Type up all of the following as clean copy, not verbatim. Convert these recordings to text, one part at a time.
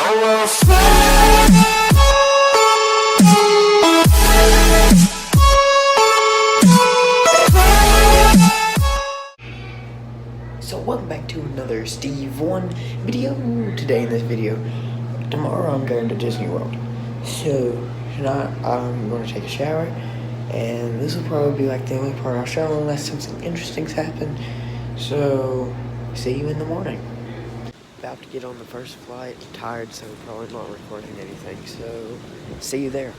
So welcome back to another Steve 1 video. Today in this video, tomorrow I'm going to Disney World. So tonight I'm going to take a shower, and this will probably be like the only part I'll show unless something interesting's happened. So see you in the morning. About to get on the first flight. Tired, so probably not recording anything. So see you there.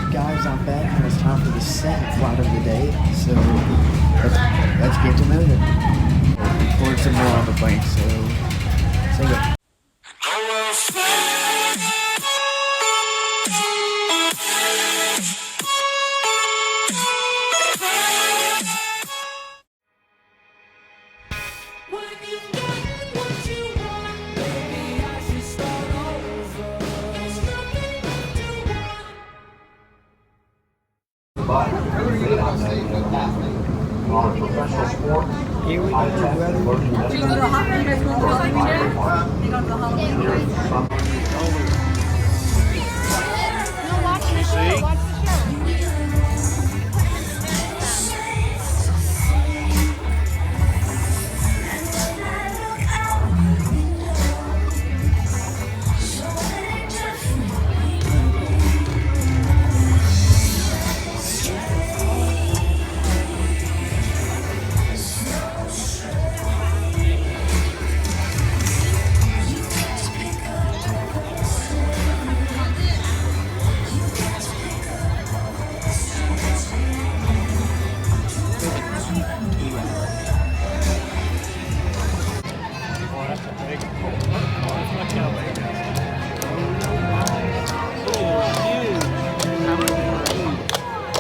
Guys, I'm back and it's time for the second flight of the day, so let's get to moving. Record some more on the plane, so see ya. Professional sport. Here we go, brother. Do you go to Halloween? You guys go to Halloween yet? You go to the Halloween? No, watch the show. Watch the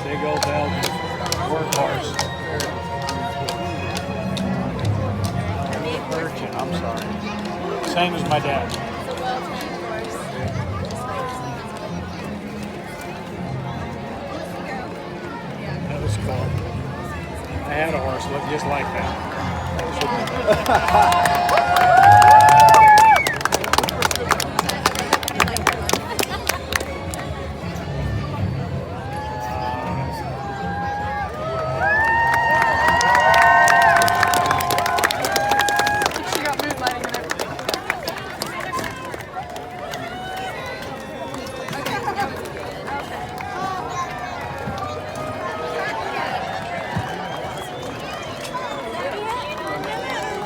Big old Belgian workhorse. Urchin, I'm sorry. Same as my dad. That was cool. I had a horse look just like that.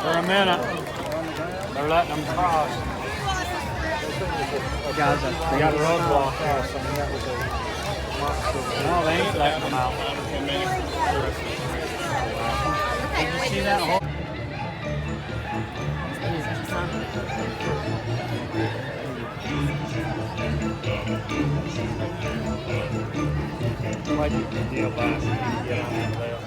For a minute, they're letting them cross. Guys, They got a roadblock there, so that was a... No, they ain't letting them out. Did you see that whole... Like you can deal back and get on that rail.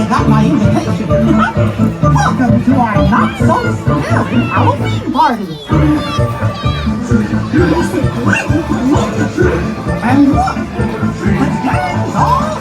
Got my invitation. Welcome to our not-so-scary Halloween party. And look, the gang's all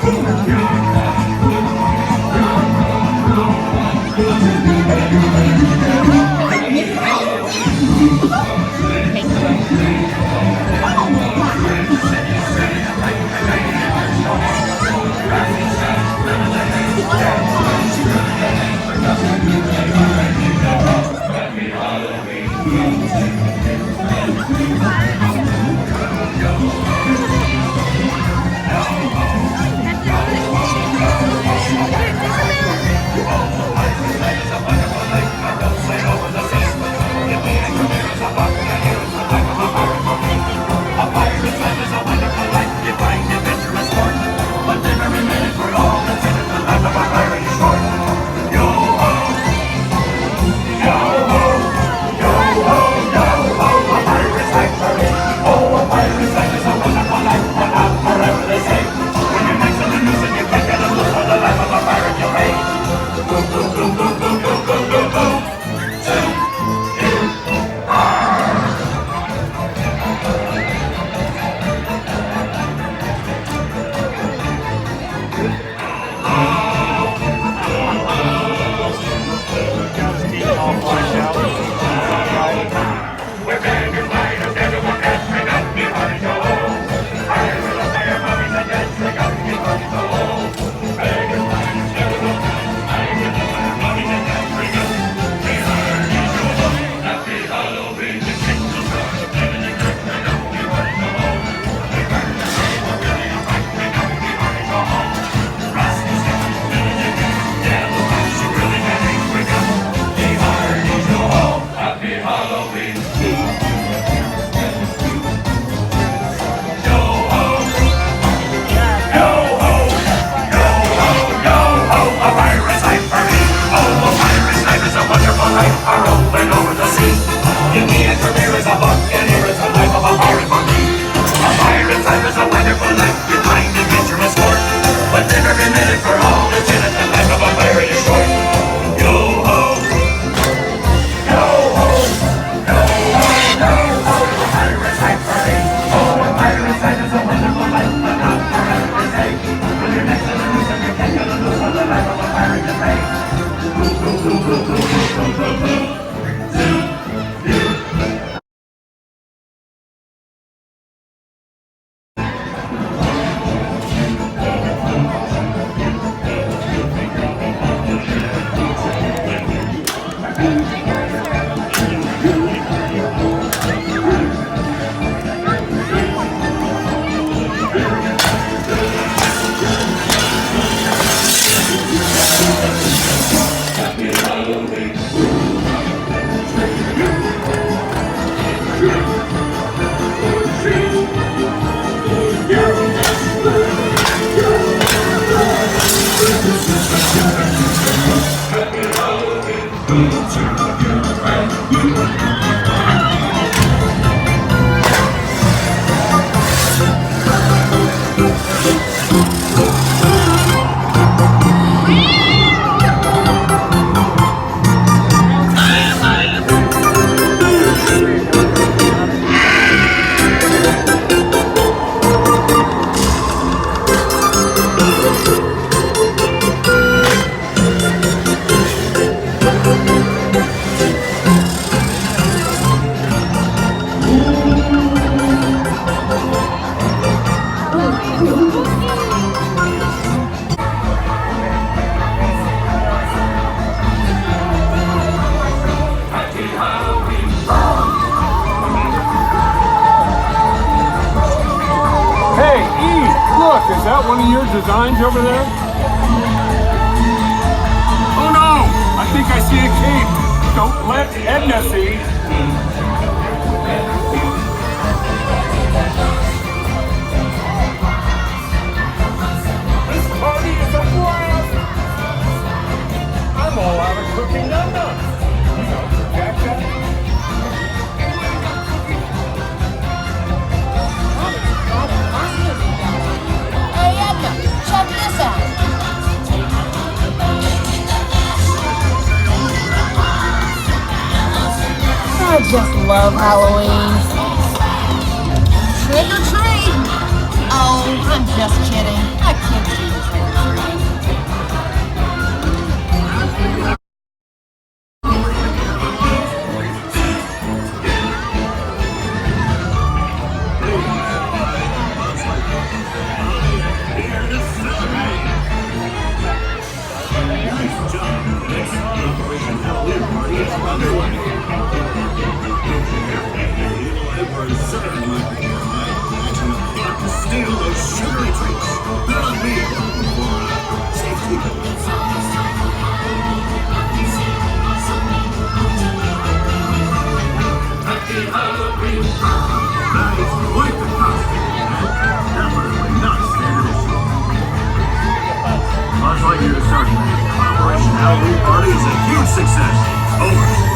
designs over there? Oh no! I think I see a cape. Don't let Edna see. This party is a blast! I'm all out of cooking num-nums. You know, Jack Jack. Hey, Edna, check this out. I just love Halloween. Trick or treat! Oh, I'm just kidding. I can't do trick or treat. Steal those sugary treats. They're on me. Safety. Happy Halloween. That is quite the costume. Definitely not standard issue. Much like you, Sergeant. Operation Halloween Party is a huge success. Over.